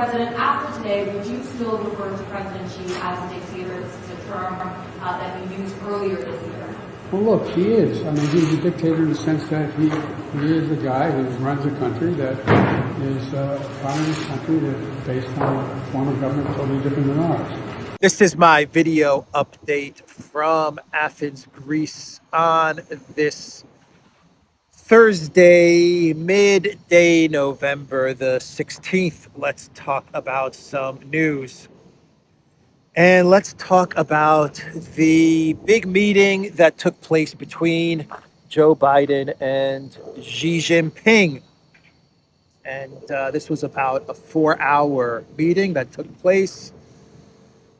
President, after today, would you still refer to President Xi as a dictator? This is a term that you used earlier this year. Well, look, he is. I mean, he's a dictator in the sense that he is the guy who runs a country that is a communist country that is based on a form of government totally different than ours. This is my video update from Athens, Greece on this Thursday, midday November the 16th. Let's talk about some news. And let's talk about the big meeting that took place between Joe Biden and Xi Jinping. And this was about a 4-hour meeting that took place.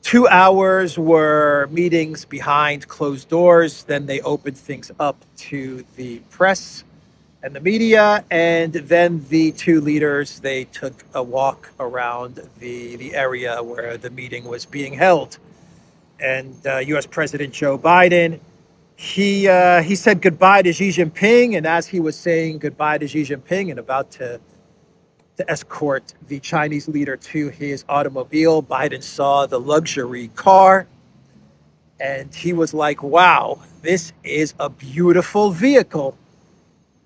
2 hours were meetings behind closed doors. Then they opened things up to the press and the media. And then the two leaders, they took a walk around the area where the meeting was being held. And U.S. President Joe Biden, he said goodbye to Xi Jinping. And as he was saying goodbye to Xi Jinping and about to escort the Chinese leader to his automobile, Biden saw the luxury car. And he was like, wow, this is a beautiful vehicle.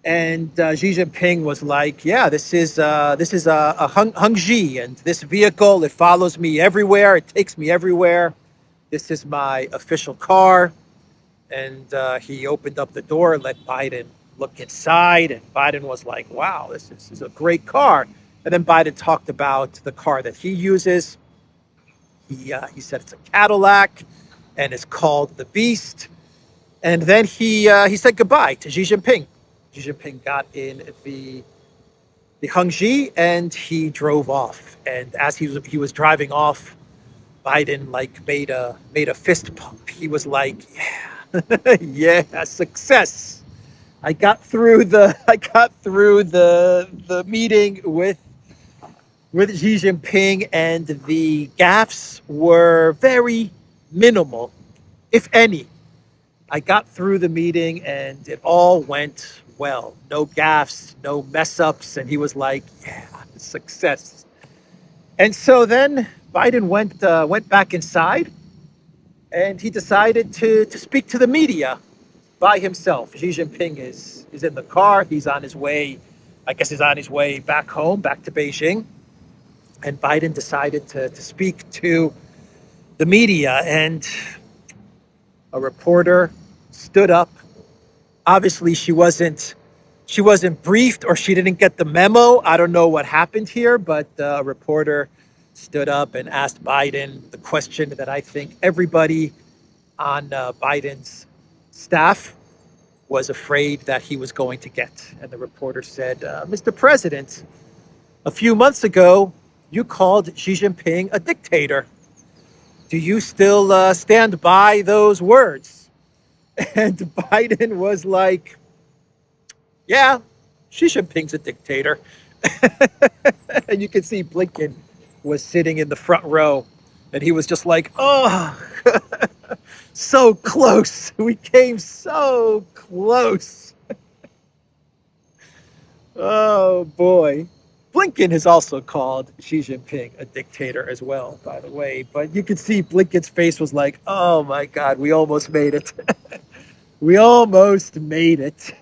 And Xi Jinping was like, yeah, this is a Hongji, and this vehicle, it follows me everywhere. It takes me everywhere. This is my official car. And he opened up the door, let Biden look inside. And Biden was like, wow, this is a great car. And then Biden talked about the car that he uses. He said it's a Cadillac and it's called the Beast. And then he said goodbye to Xi Jinping. Xi Jinping got in the Hongji and he drove off. And as he was driving off, Biden made a fist pump. He was like, yeah, yeah, success. I got through the meeting with Xi Jinping, and the gaffes were very minimal, if any. I got through the meeting and it all went well. No gaffes, no mess ups. And he was like, yeah, success. And so then Biden went back inside and he decided to speak to the media by himself. Xi Jinping is in the car. He's on his way, I guess he's on his way back home, back to Beijing. And Biden decided to speak to the media, and a reporter stood up. Obviously, she wasn't briefed, or she didn't get the memo. I don't know what happened here, but a reporter stood up and asked Biden the question that I think everybody on Biden's staff was afraid that he was going to get. And the reporter said, Mr. President, a few months ago, you called Xi Jinping a dictator. Do you still stand by those words? And Biden was like, yeah, Xi Jinping's a dictator. And you can see Blinken was sitting in the front row, and he was just like, oh, so close. We came so close. Oh, boy. Blinken has also called Xi Jinping a dictator as well, by the way. But you can see Blinken's face was like, oh, my God, we almost made it. We almost made it.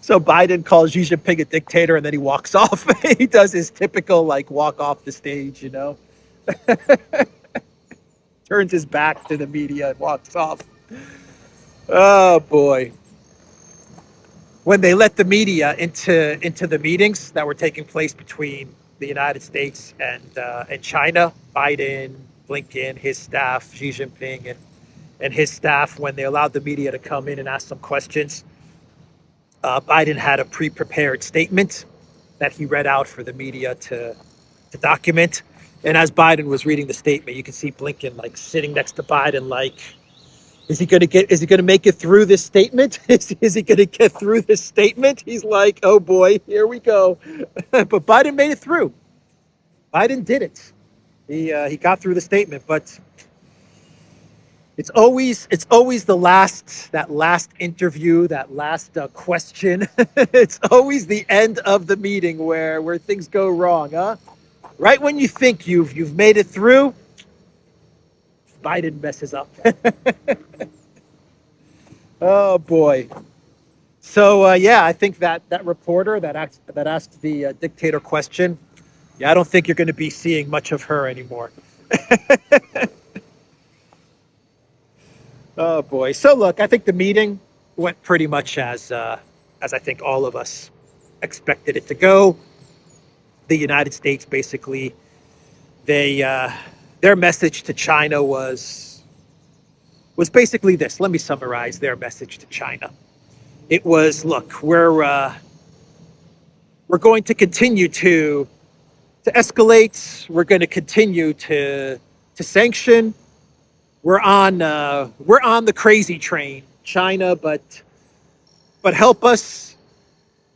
So Biden calls Xi Jinping a dictator, and then he walks off. He does his typical, walk off the stage, Turns his back to the media and walks off. Oh, boy. When they let the media into the meetings that were taking place between the United States and China, Biden, Blinken, his staff, Xi Jinping, and his staff, when they allowed the media to come in and ask some questions, Biden had a pre-prepared statement that he read out for the media to document. And as Biden was reading the statement, you can see Blinken sitting next to Biden, is he going to make it through this statement? Is he going to get through this statement? He's like, oh boy, here we go. But Biden made it through. Biden did it. He got through the statement, but it's always that last interview, that last question. It's always the end of the meeting where things go wrong, huh? Right when you think you've made it through, Biden messes up. Oh boy. So yeah, I think that reporter that asked the dictator question, yeah, I don't think you're going to be seeing much of her anymore. Oh boy. So look, I think the meeting went pretty much as I think all of us expected it to go. The United States basically, they their message to China was basically this. Let me summarize their message to China. It was, look, we're going to continue to escalate. We're going to continue to sanction. We're on the crazy train, China, but help us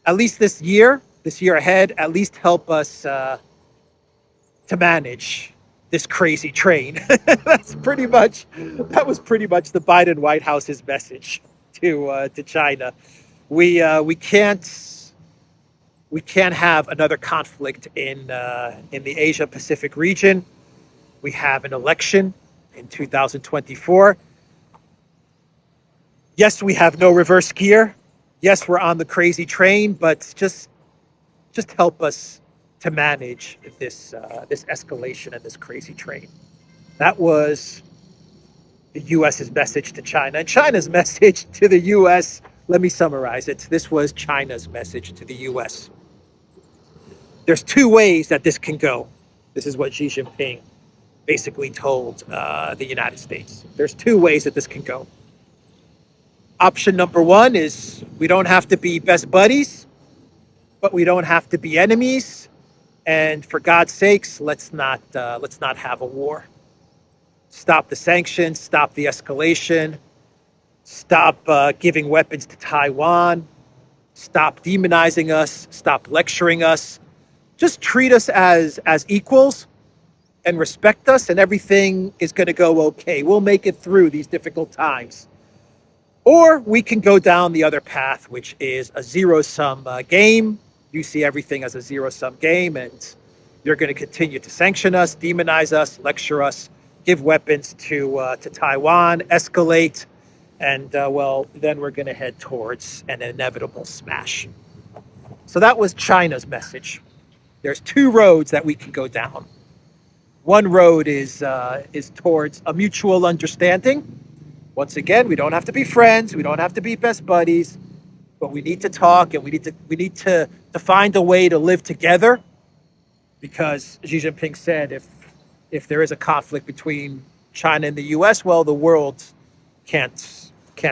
at least this year ahead. At least help us to manage this crazy train. That was pretty much the Biden White House's message to China. We can't have another conflict in the Asia Pacific region. We have an election in 2024. Yes, we have no reverse gear. Yes, we're on the crazy train, but just help us to manage this escalation and this crazy train. That was the U.S.'s message to China. And China's message to the U.S., let me summarize it. This was China's message to the U.S. There's two ways that this can go. This is what Xi Jinping basically told the United States. There's two ways that this can go. Option number one is we don't have to be best buddies, but we don't have to be enemies. And for God's sakes, let's not have a war. Stop the sanctions, stop the escalation, stop giving weapons to Taiwan, stop demonizing us, stop lecturing us. Just treat us as equals and respect us, and everything is going to go okay. We'll make it through these difficult times. Or we can go down the other path, which is a zero-sum game. You see everything as a zero-sum game, and you're going to continue to sanction us, demonize us, lecture us, give weapons to Taiwan, escalate, and well, then we're going to head towards an inevitable smash. So that was China's message. There's two roads that we can go down. One road is towards a mutual understanding. Once again, we don't have to be friends, we don't have to be best buddies, but we need to talk, and we need to find a way to live together. Because Xi Jinping said if there is a conflict between China and the U.S., well, the world can't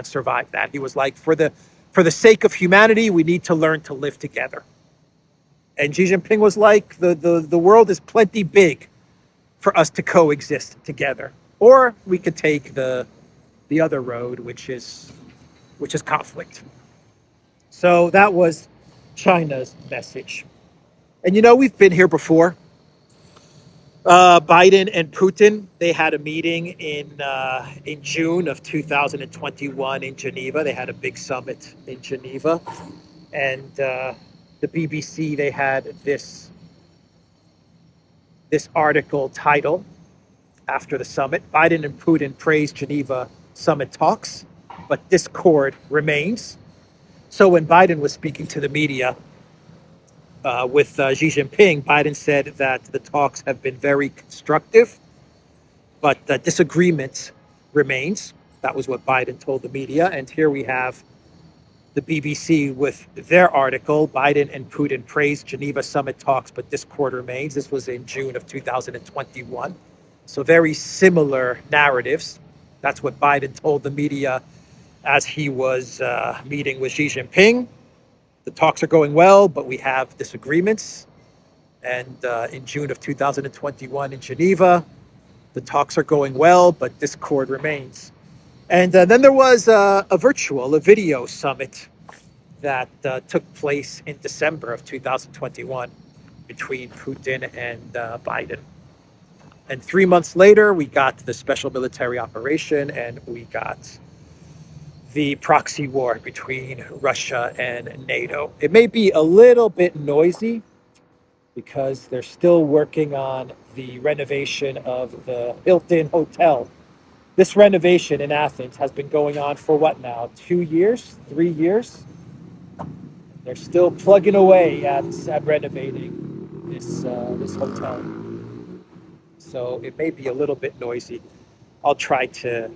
survive that. He was like, for the sake of humanity, we need to learn to live together. And Xi Jinping was like, the world is plenty big for us to coexist together. Or we could take the other road, which is conflict. So that was China's message. And we've been here before. Biden and Putin, they had a meeting in June of 2021 in Geneva. They had a big summit in Geneva. And the BBC, they had this article title after the summit: Biden and Putin praise Geneva summit talks, but discord remains. So when Biden was speaking to the media with Xi Jinping, Biden said that the talks have been very constructive, but disagreement remains. That was what Biden told the media. And here we have the BBC with their article: Biden and Putin praised Geneva summit talks, but discord remains. This was in June of 2021. So very similar narratives. That's what Biden told the media as he was meeting with Xi Jinping. The talks are going well, but we have disagreements. And in June of 2021 in Geneva, the talks are going well, but discord remains. And then there was a video summit that took place in December of 2021 between Putin and Biden. And 3 months later, we got the special military operation, and we got the proxy war between Russia and NATO. It may be a little bit noisy because they're still working on the renovation of the Hilton Hotel. This renovation in Athens has been going on for what now? 2 years? 3 years? They're still plugging away at renovating this hotel. So it may be a little bit noisy. I'll try to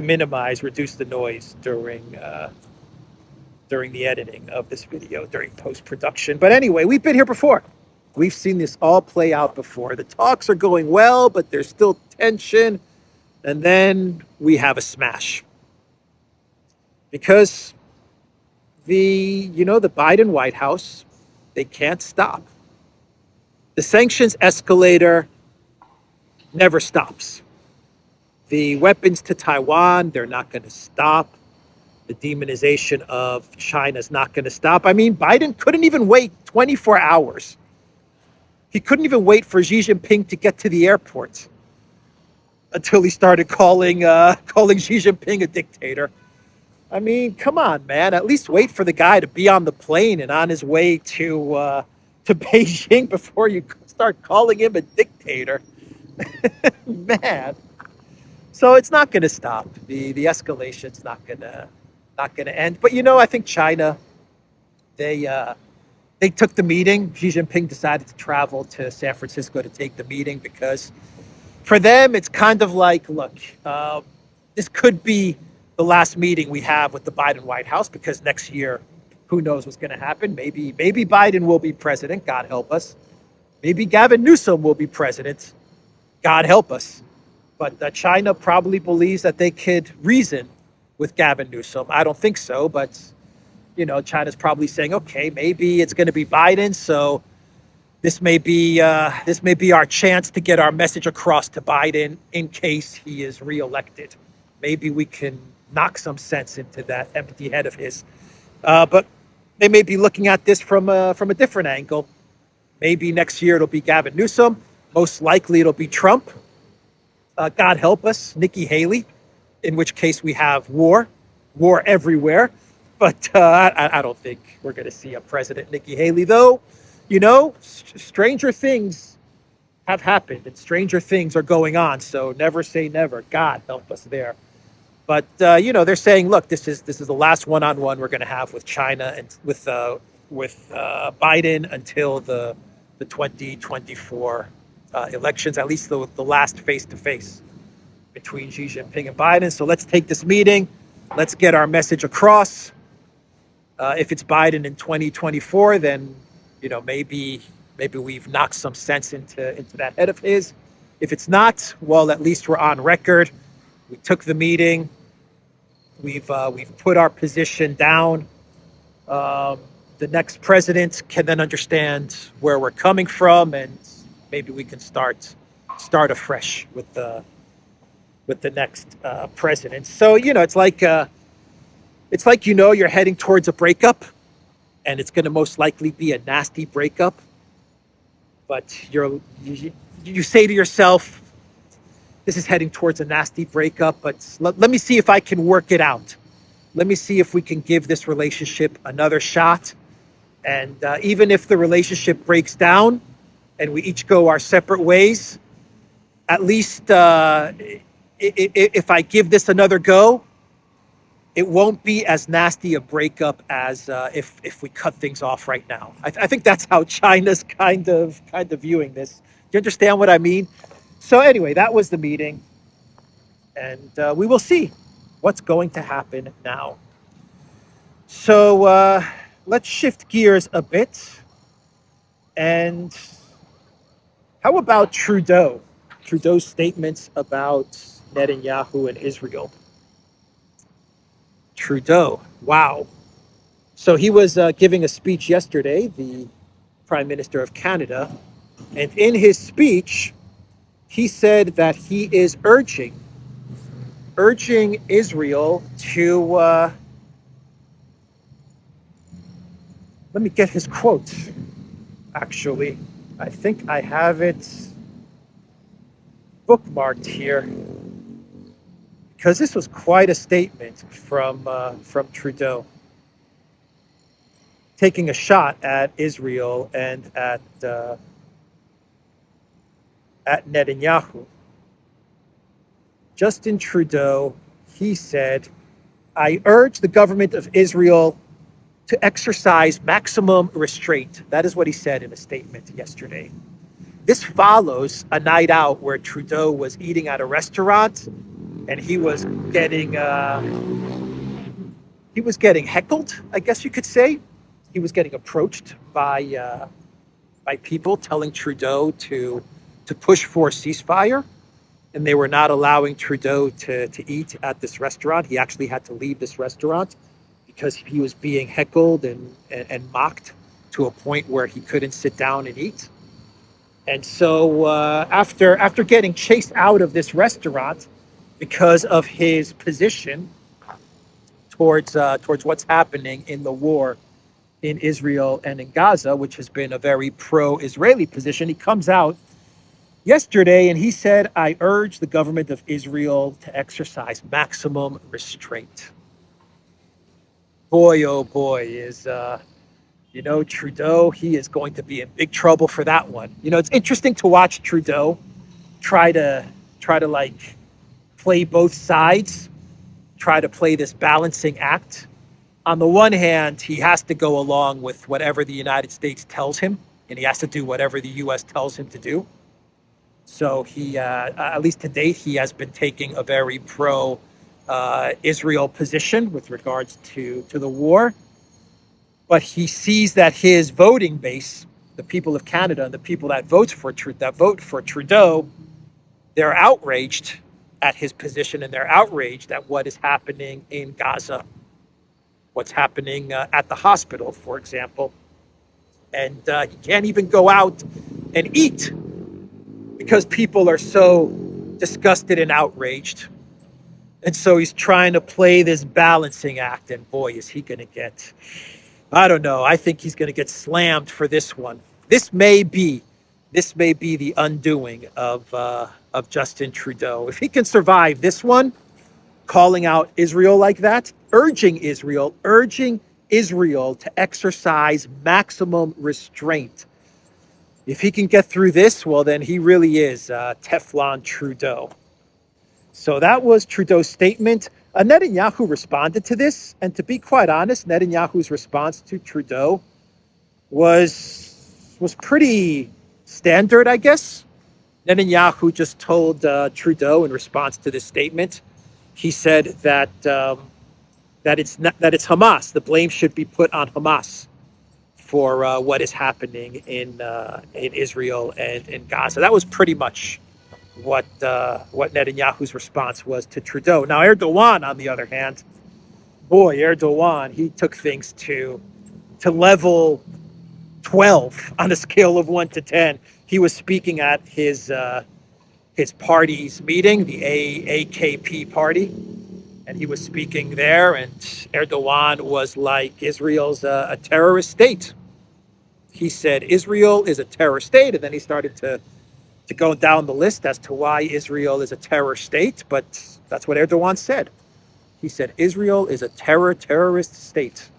minimize, reduce the noise during the editing of this video, during post-production. But anyway, we've been here before. We've seen this all play out before. The talks are going well, but there's still tension. And then we have a smash. Because the Biden White House, they can't stop. The sanctions escalator never stops. The weapons to Taiwan, they're not going to stop. The demonization of China is not going to stop. I mean, Biden couldn't even wait 24 hours. He couldn't even wait for Xi Jinping to get to the airport until he started calling Xi Jinping a dictator. I mean, come on, man. At least wait for the guy to be on the plane and on his way to Beijing before you start calling him a dictator. Man. So it's not going to stop. The escalation's not going to end. But I think China, they took the meeting. Xi Jinping decided to travel to San Francisco to take the meeting because for them it's kind of like, look, this could be the last meeting we have with the Biden White House because next year, who knows what's going to happen? Maybe Biden will be president. God help us. Maybe Gavin Newsom will be president. God help us. But China probably believes that they could reason with Gavin Newsom. I don't think so, but China's probably saying, okay, maybe it's going to be Biden, so this may be our chance to get our message across to Biden in case he is reelected. Maybe we can knock some sense into that empty head of his. But they may be looking at this from a different angle. Maybe next year it'll be Gavin Newsom. Most likely it'll be Trump. God help us, Nikki Haley, in which case we have war everywhere. But I don't think we're going to see a President Nikki Haley, though. Stranger things have happened and stranger things are going on. So never say never. God help us there. But they're saying, look, this is the last one-on-one we're going to have with China and with Biden until the 2024 elections, at least the last face-to-face between Xi Jinping and Biden. So let's take this meeting. Let's get our message across. If it's Biden in 2024, then maybe we've knocked some sense into that head of his. If it's not, well, at least we're on record. We took the meeting. We've put our position down. The next president can then understand where we're coming from, and maybe we can start afresh with the next president. So it's like you're heading towards a breakup, and it's going to most likely be a nasty breakup. But you say to yourself, this is heading towards a nasty breakup, but let me see if I can work it out. Let me see if we can give this relationship another shot. And even if the relationship breaks down and we each go our separate ways, at least if I give this another go, it won't be as nasty a breakup as if we cut things off right now. I think that's how China's kind of viewing this. Do you understand what I mean? So anyway, that was the meeting, and we will see what's going to happen now. So let's shift gears a bit. And how about Trudeau? Trudeau's statements about Netanyahu and Israel. Trudeau, wow. So he was giving a speech yesterday, the Prime Minister of Canada, and in his speech, he said that he is urging Israel to, let me get his quote, actually. I think I have it bookmarked here, because this was quite a statement from Trudeau. taking a shot at Israel and at Netanyahu. Justin Trudeau, he said, "I urge the government of Israel to exercise maximum restraint." That is what he said in a statement yesterday. This follows a night out where Trudeau was eating at a restaurant, and he was getting heckled, I guess you could say. He was getting approached by people telling Trudeau to push for a ceasefire, and they were not allowing Trudeau to eat at this restaurant. He actually had to leave this restaurant because he was being heckled and mocked to a point where he couldn't sit down and eat. And so after getting chased out of this restaurant because of his position towards what's happening in the war in Israel and in Gaza, which has been a very pro-Israeli position, he comes out yesterday and he said, "I urge the government of Israel to exercise maximum restraint." Boy, oh boy, is Trudeau, he is going to be in big trouble for that one. It's interesting to watch Trudeau try to like play both sides, try to play this balancing act. On the one hand, he has to go along with whatever the United States tells him, and he has to do whatever the U.S. tells him to do. So he, at least to date, he has been taking a very pro-Israel position with regards to the war. But he sees that his voting base, the people of Canada and the people that vote for Trudeau, they're outraged at his position, and they're outraged at what is happening in Gaza, what's happening at the hospital, for example. And he can't even go out and eat because people are so disgusted and outraged. And so he's trying to play this balancing act, and boy, is he going to get... I don't know. I think he's going to get slammed for this one. This may be the undoing of Justin Trudeau. If he can survive this one, calling out Israel like that, urging Israel to exercise maximum restraint. If he can get through this, well, then he really is Teflon Trudeau. So that was Trudeau's statement. Netanyahu responded to this, and to be quite honest, Netanyahu's response to Trudeau was pretty standard, I guess. Netanyahu just told Trudeau in response to this statement, he said that it's Hamas. The blame should be put on Hamas for what is happening in Israel and in Gaza. That was pretty much what Netanyahu's response was to Trudeau. Now, Erdogan, on the other hand, Erdogan, he took things to level 12 on a scale of 1 to 10. He was speaking at his party's meeting, the AKP party, and he was speaking there, and Erdogan was like, Israel's a terrorist state. He said Israel is a terrorist state, and then he started to go down the list as to why Israel is a terror state, but that's what Erdogan said. He said Israel is a terrorist state.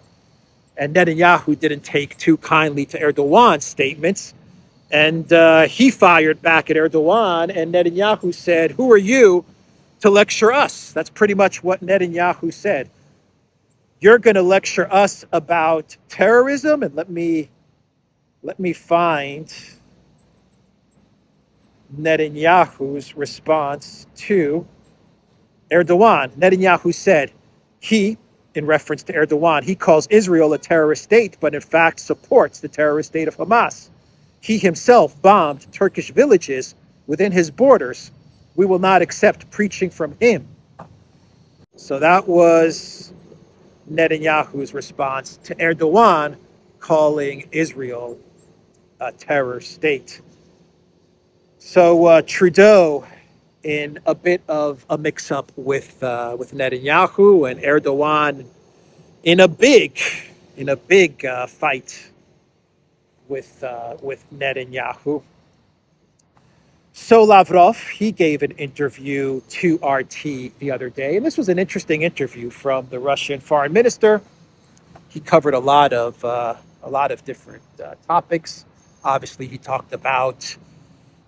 And Netanyahu didn't take too kindly to Erdogan's statements, and he fired back at Erdogan, and Netanyahu said, "Who are you to lecture us?" That's pretty much what Netanyahu said. You're going to lecture us about terrorism? And let me find Netanyahu's response to Erdogan. Netanyahu said he, in reference to Erdogan, he calls Israel a terrorist state, but in fact supports the terrorist state of Hamas. He himself bombed Turkish villages within his borders. We will not accept preaching from him. So that was Netanyahu's response to Erdogan calling Israel a terror state. So Trudeau, in a bit of a mix-up with Netanyahu, and Erdogan in a big fight with Netanyahu. So Lavrov, he gave an interview to RT the other day, and this was an interesting interview from the Russian foreign minister. He covered a lot of a lot of different topics. Obviously, he talked about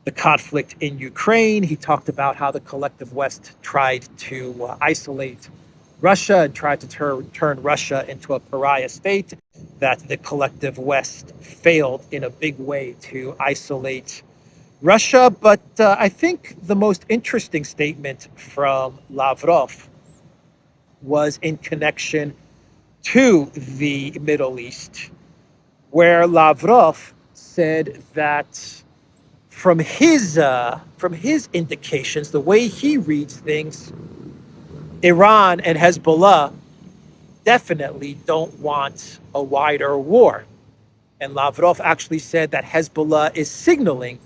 the conflict in Ukraine. He talked about how the collective West tried to isolate Russia and tried to turn Russia into a pariah state, that the collective West failed in a big way to isolate Russia. But I think the most interesting statement from Lavrov was in connection to the Middle East, where Lavrov said that from his indications, the way he reads things, Iran and Hezbollah definitely don't want a wider war. And Lavrov actually said that Hezbollah is signaling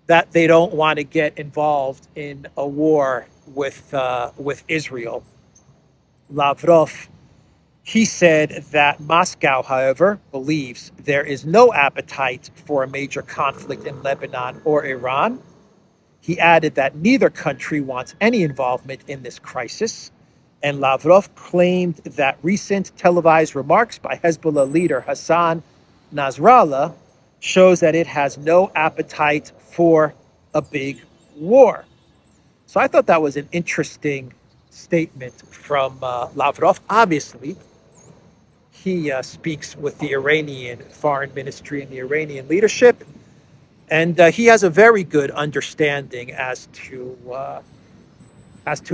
that they don't want to get involved in a war with Israel. Lavrov, he said that Moscow, however, believes there is no appetite for a major conflict in Lebanon or Iran. He added that neither country wants any involvement in this crisis. And Lavrov claimed that recent televised remarks by Hezbollah leader Hassan Nasrallah shows that it has no appetite for a big war. So I thought that was an interesting statement from Lavrov. Obviously, he speaks with the Iranian foreign ministry and the Iranian leadership, and he has a very good understanding as to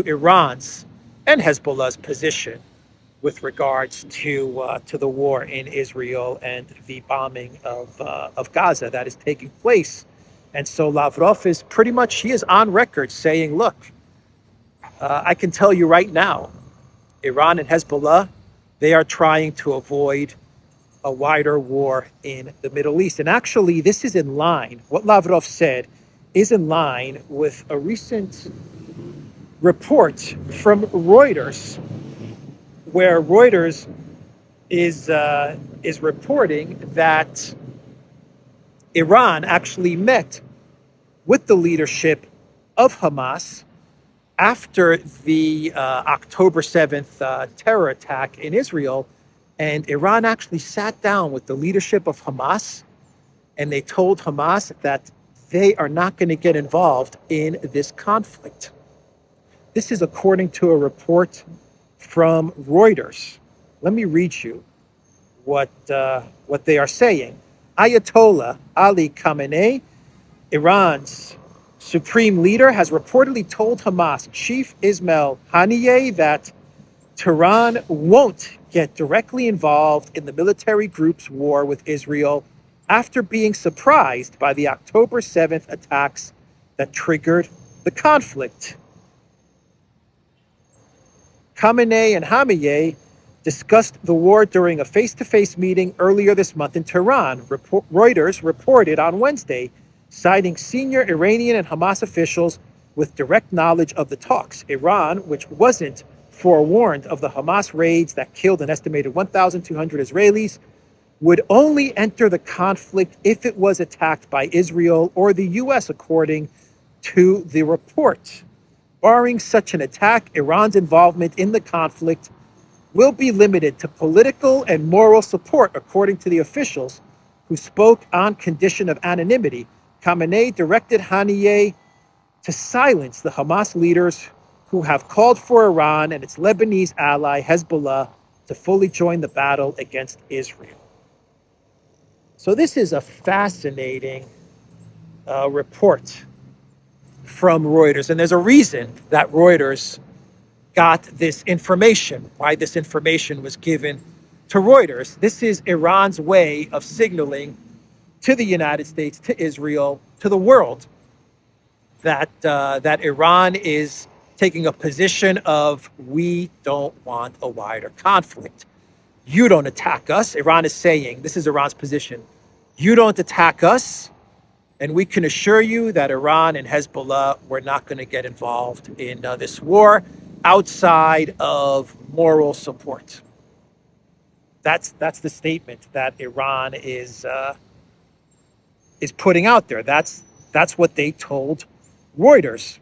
Iran's and Hezbollah's position with regards to the war in Israel and the bombing of Gaza that is taking place. And so Lavrov is pretty much, he is on record saying, look, I can tell you right now, Iran and Hezbollah, they are trying to avoid a wider war in the Middle East. And actually, this is in line, what Lavrov said is in line with a recent report from Reuters, where Reuters is reporting that Iran actually met with the leadership of Hamas after the October 7th terror attack in Israel. And Iran actually sat down with the leadership of Hamas, and they told Hamas that they are not going to get involved in this conflict. This is according to a report from Reuters. Let me read you what they are saying. Ayatollah Ali Khamenei, Iran's supreme leader, has reportedly told Hamas chief Ismail Haniyeh that Tehran won't get directly involved in the military group's war with Israel after being surprised by the October 7th attacks that triggered the conflict. Khamenei and Haniyeh discussed the war during a face-to-face meeting earlier this month in Tehran, Reuters reported on Wednesday, citing senior Iranian and Hamas officials with direct knowledge of the talks. Iran, which wasn't forewarned of the Hamas raids that killed an estimated 1,200 Israelis, would only enter the conflict if it was attacked by Israel or the U.S., according to the report. Barring such an attack, Iran's involvement in the conflict will be limited to political and moral support, according to the officials who spoke on condition of anonymity. Khamenei directed Haniyeh to silence the Hamas leaders who have called for Iran and its Lebanese ally Hezbollah to fully join the battle against Israel. So this is a fascinating report from Reuters, and there's a reason that Reuters got this information, why this information was given to Reuters. This is Iran's way of signaling to the United States, to Israel, to the world, that Iran is taking a position of, we don't want a wider conflict. You don't attack us. Iran is saying, this is Iran's position, you don't attack us, and we can assure you that Iran and Hezbollah, we're not going to get involved in this war outside of moral support. That's the statement that Iran is putting out there. That's what they told Reuters.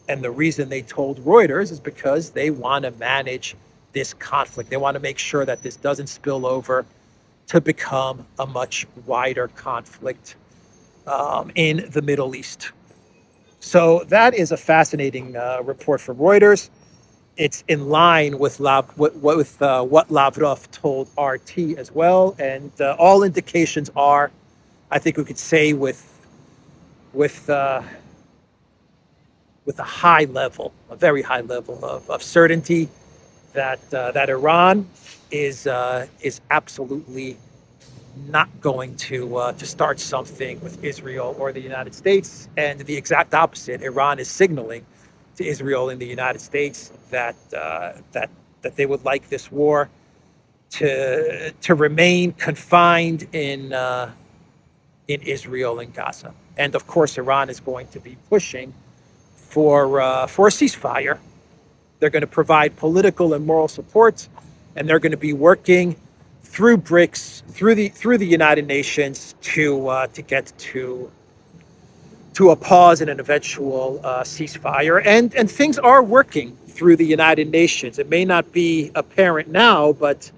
And the reason they told Reuters is because they want to manage this conflict. They want to make sure that this doesn't spill over to become a much wider conflict in the Middle East. So that is a fascinating report from Reuters. It's in line with what Lavrov told RT as well, and all indications are, I think we could say with a high level, a very high level of certainty, that Iran is absolutely not going to start something with Israel or the United States, and the exact opposite. Iran is signaling to Israel and the United States that they would like this war to remain confined in Israel and Gaza. And of course, Iran is going to be pushing for a ceasefire. They're going to provide political and moral support, and they're going to be working through BRICS, through the United Nations to get to a pause and an eventual ceasefire. And things are working through the United Nations. It may not be apparent now, but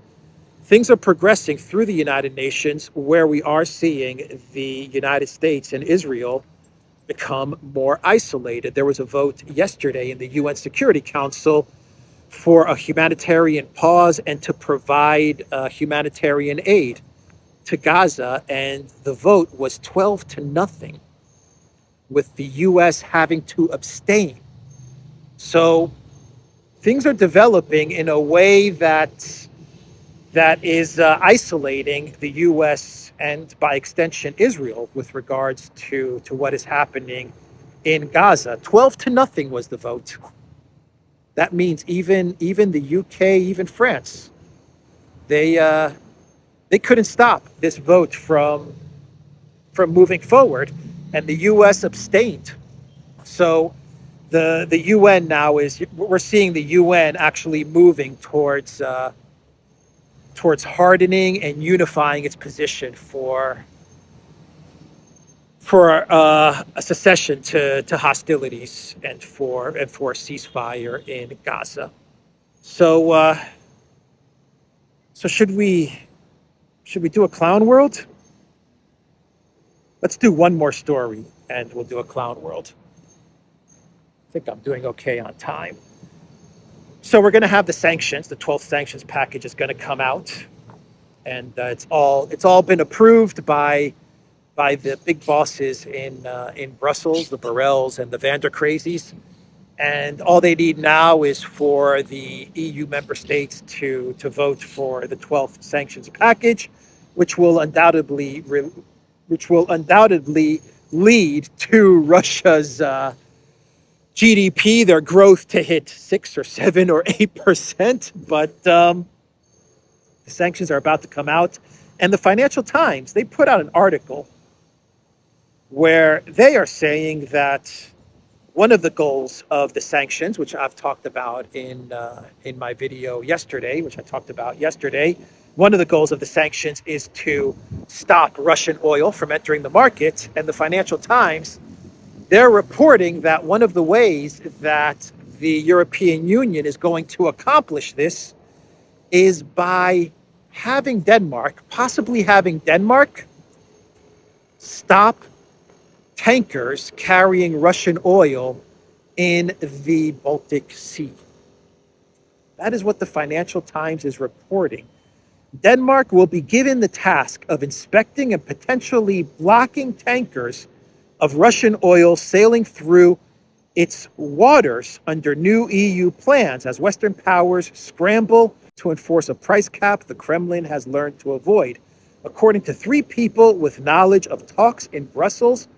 things are progressing through the United Nations, where we are seeing the United States and Israel become more isolated. There was a vote yesterday in the UN Security Council for a humanitarian pause and to provide humanitarian aid to Gaza, and the vote was 12-0, with the U.S. having to abstain. So things are developing in a way that is isolating the U.S. and, by extension, Israel with regards to what is happening in Gaza. 12-0 was the vote. That means even the UK, even France, they couldn't stop this vote from moving forward, and the U.S. abstained. So the UN now we're seeing the UN actually moving towards hardening and unifying its position for a cessation to hostilities and for a ceasefire in Gaza. So should we do a clown world? Let's do one more story and we'll do a clown world. I think I'm doing okay on time. So we're going to have the sanctions. The 12th sanctions package is going to come out, and it's all been approved by the big bosses in Brussels, the Borrells and the Van der Crazies. And all they need now is for the EU member states to vote for the 12th sanctions package, which will undoubtedly lead to Russia's GDP, their growth, to hit 6 or 7 or 8%. But the sanctions are about to come out, and the Financial Times, they put out an article where they are saying that one of the goals of the sanctions, which I've talked about in my video yesterday, one of the goals of the sanctions is to stop Russian oil from entering the market. And the Financial Times, they're reporting that one of the ways that the European Union is going to accomplish this is by possibly having Denmark stop tankers carrying Russian oil in the Baltic Sea. That is what the Financial Times is reporting. Denmark will be given the task of inspecting and potentially blocking tankers of Russian oil sailing through its waters under new EU plans as Western powers scramble to enforce a price cap the Kremlin has learned to avoid. According to 3 people with knowledge of talks in Brussels,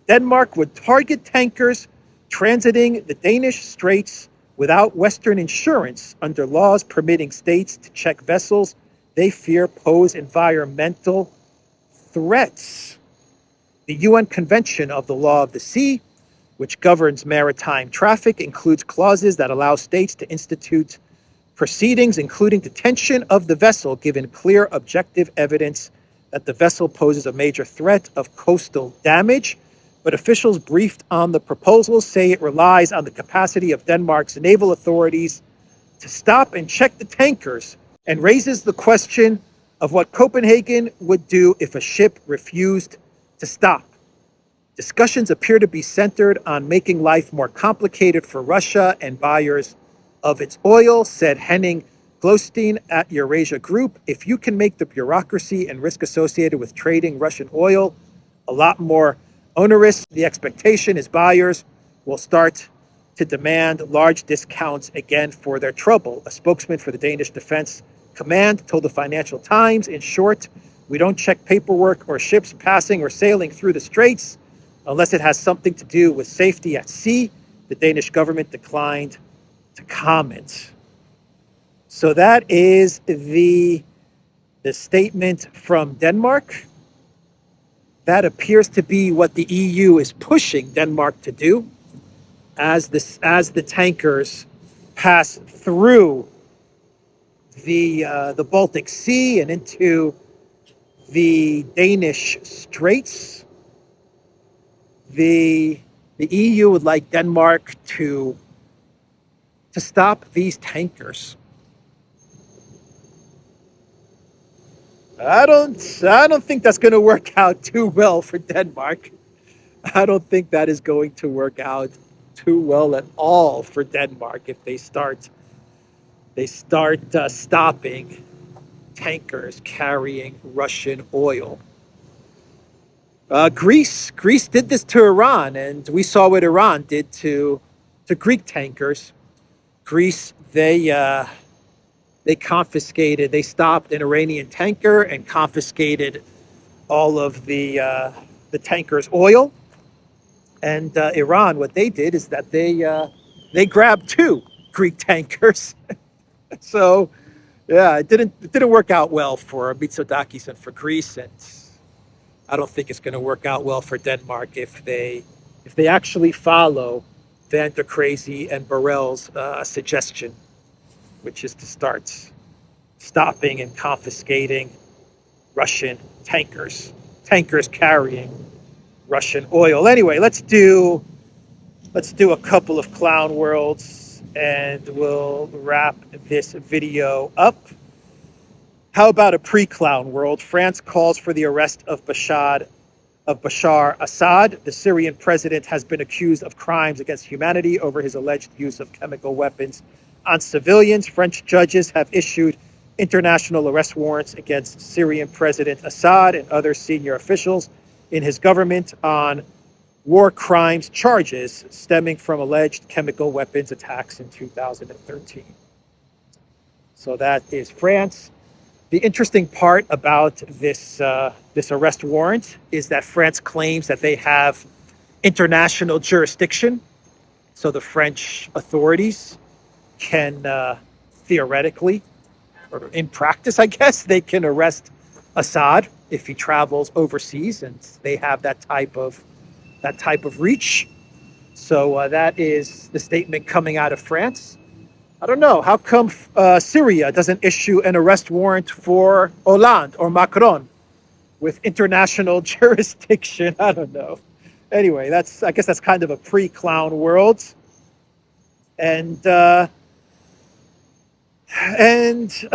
Denmark would target tankers transiting the Danish Straits without Western insurance under laws permitting states to check vessels they fear pose environmental threats. The UN Convention of the Law of the Sea, which governs maritime traffic, includes clauses that allow states to institute proceedings, including detention of the vessel, given clear objective evidence that the vessel poses a major threat of coastal damage. But officials briefed on the proposal say it relies on the capacity of Denmark's naval authorities to stop and check the tankers, and raises the question of what Copenhagen would do if a ship refused to stop. Discussions appear to be centered on making life more complicated for Russia and buyers of its oil, said Henning Glostein at Eurasia Group. If you can make the bureaucracy and risk associated with trading Russian oil a lot more onerous, the expectation is buyers will start to demand large discounts again for their trouble. A spokesman for the Danish Defense Command told the Financial Times, in short, we don't check paperwork or ships passing or sailing through the straits unless it has something to do with safety at sea. The Danish government declined to comment. So that is the statement from Denmark. That appears to be what the EU is pushing Denmark to do as the tankers pass through the Baltic Sea and into the Danish Straits. The EU would like Denmark to stop these tankers. I don't think that's going to work out too well for Denmark. I don't think that is going to work out too well at all for Denmark if they start stopping tankers carrying Russian oil. Greece did this to Iran, and we saw what Iran did to Greek tankers. Greece, they stopped an Iranian tanker and confiscated all of the tanker's oil. And Iran, what they did is that they grabbed 2 Greek tankers. So, yeah, it didn't work out well for Mitsotakis and for Greece, and I don't think it's going to work out well for Denmark if they actually follow Van der Crazy and Borrell's suggestion, which is to start stopping and confiscating Russian tankers carrying Russian oil. Anyway, let's do a couple of clown worlds and we'll wrap this video up. How about a pre-clown world? France calls for the arrest of Bashar Assad. The Syrian president has been accused of crimes against humanity over his alleged use of chemical weapons on civilians. French judges have issued international arrest warrants against Syrian President Assad and other senior officials in his government on war crimes charges stemming from alleged chemical weapons attacks in 2013. So that is France. The interesting part about this arrest warrant is that France claims that they have international jurisdiction. So the French authorities can theoretically, or in practice, I guess, they can arrest Assad if he travels overseas, and they have that type of reach. So that is the statement coming out of France. I don't know. How come Syria doesn't issue an arrest warrant for Hollande or Macron with international jurisdiction? I don't know. Anyway, I guess that's kind of a pre-clown world. And a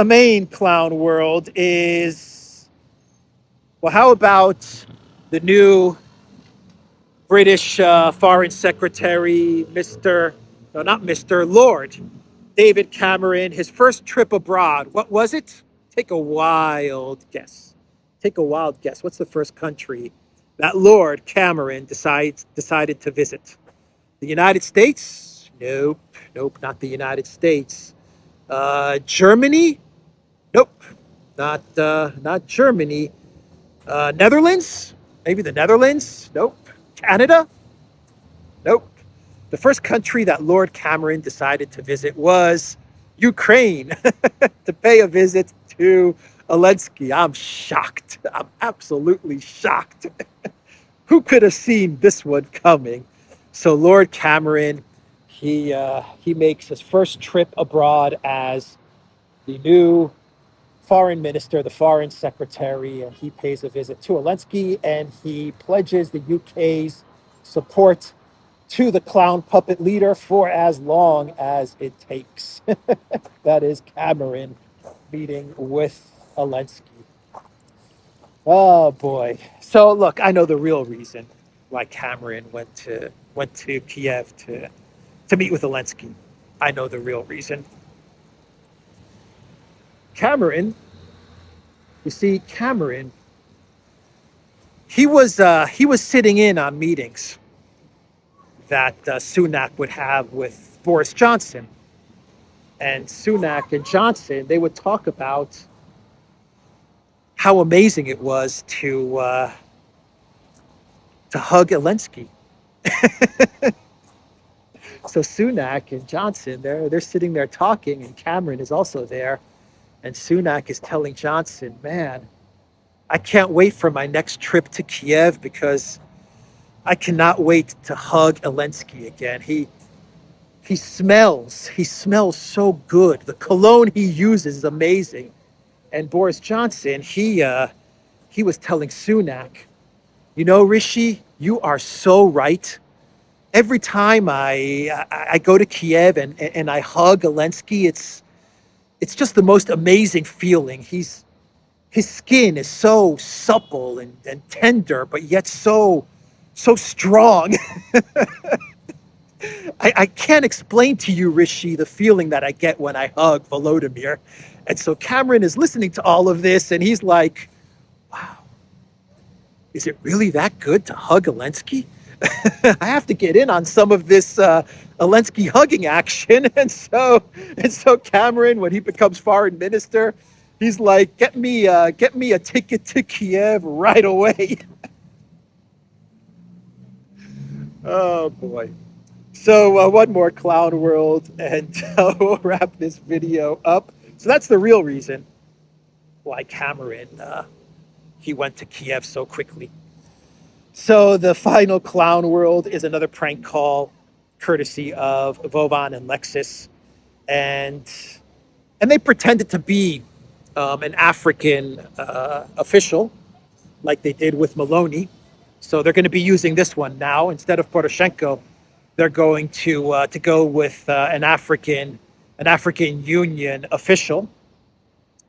main clown world is, well, how about the new British Foreign Secretary, Lord David Cameron, his first trip abroad. What was it? Take a wild guess. What's the first country that Lord Cameron decided to visit? The United States? Nope, not the United States. Germany? Nope, not Germany. Netherlands? Maybe the Netherlands? Nope. Canada? Nope. The first country that Lord Cameron decided to visit was Ukraine to pay a visit to Zelensky. I'm shocked. I'm absolutely shocked. Who could have seen this one coming? So Lord Cameron, he makes his first trip abroad as the new foreign minister, the foreign secretary, and he pays a visit to Zelensky, and he pledges the UK's support to the clown puppet leader for as long as it takes. That is Cameron meeting with Zelensky. Oh boy. So look, I know the real reason why Cameron went to Kiev to meet with Zelensky. I know the real reason. Cameron, you see, Cameron, he was sitting in on meetings that Sunak would have with Boris Johnson, and Sunak and Johnson they would talk about how amazing it was to hug Zelensky. So Sunak and Johnson, they're sitting there talking, and Cameron is also there, and Sunak is telling Johnson, "Man, I can't wait for my next trip to Kiev because I cannot wait to hug Zelensky again. He smells so good. The cologne he uses is amazing." And Boris Johnson, he was telling Sunak, "You know, Rishi, you are so right. Every time I go to Kiev and I hug Zelensky, it's just the most amazing feeling. His skin is so supple and tender, but yet so strong. I can't explain to you, Rishi, the feeling that I get when I hug Volodymyr." And so Cameron is listening to all of this, and he's like, "Wow, is it really that good to hug Zelensky? I have to get in on some of this Zelensky hugging action." And so Cameron, when he becomes foreign minister, he's like, get me a ticket to Kiev right away." Oh boy. So one more clown world, and we'll wrap this video up. So that's the real reason why Cameron he went to Kiev so quickly. So the final clown world is another prank call, courtesy of Vovan and Lexus, and they pretended to be an African official, like they did with Maloney. So they're going to be using this one now instead of Poroshenko. They're going to go with an African Union official,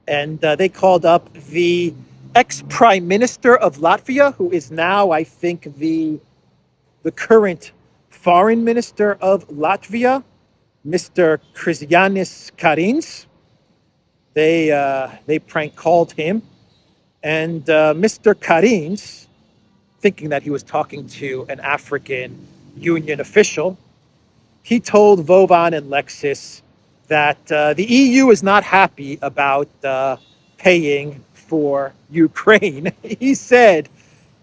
and they called up the ex-prime minister of Latvia, who is now, I think, the current foreign minister of Latvia, Mr. Krišjānis Kariņš. They prank called him, and Mr. Kariņš, thinking that he was talking to an African Union official, he told Vovan and Lexus that the EU is not happy about paying for Ukraine. He said,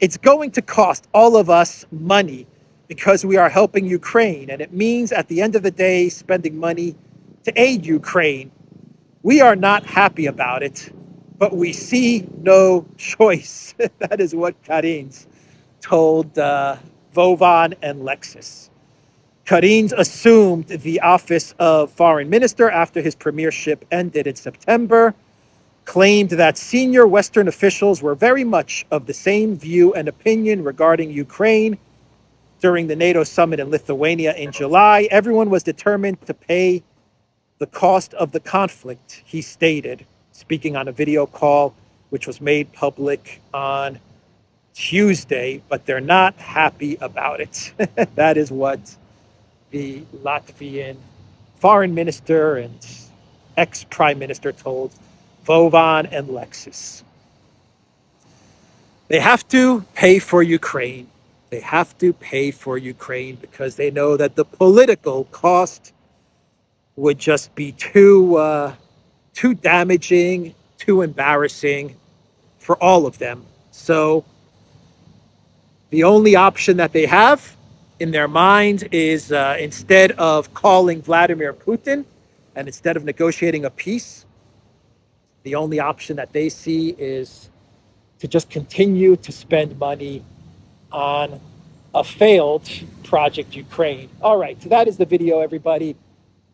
"It's going to cost all of us money because we are helping Ukraine, and it means at the end of the day spending money to aid Ukraine. We are not happy about it, but we see no choice." That is what Kariņš told Vovan and Lexus. Kariņš assumed the office of foreign minister after his premiership ended in September, claimed that senior Western officials were very much of the same view and opinion regarding Ukraine. During the NATO summit in Lithuania in July, everyone was determined to pay the cost of the conflict, he stated, speaking on a video call which was made public on Tuesday, but they're not happy about it. That is what the Latvian foreign minister and ex-prime minister told Vovan and Lexus. They have to pay for Ukraine. They have to pay for Ukraine because they know that the political cost would just be too damaging, too embarrassing for all of them. So the only option that they have in their mind is instead of calling Vladimir Putin and instead of negotiating a peace, the only option that they see is to just continue to spend money on a failed Project Ukraine. All right, so that is the video, everybody.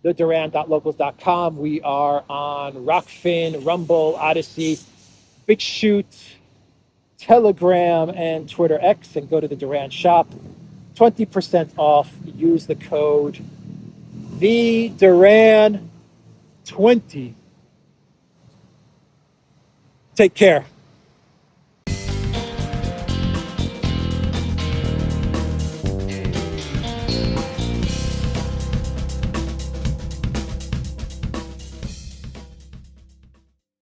The Duran.locals.com. We are on Rockfin, Rumble, Odyssey, BitChute, Telegram, and Twitter X, and go to the Duran shop. 20% off. Use the code TheDuran20. Take care.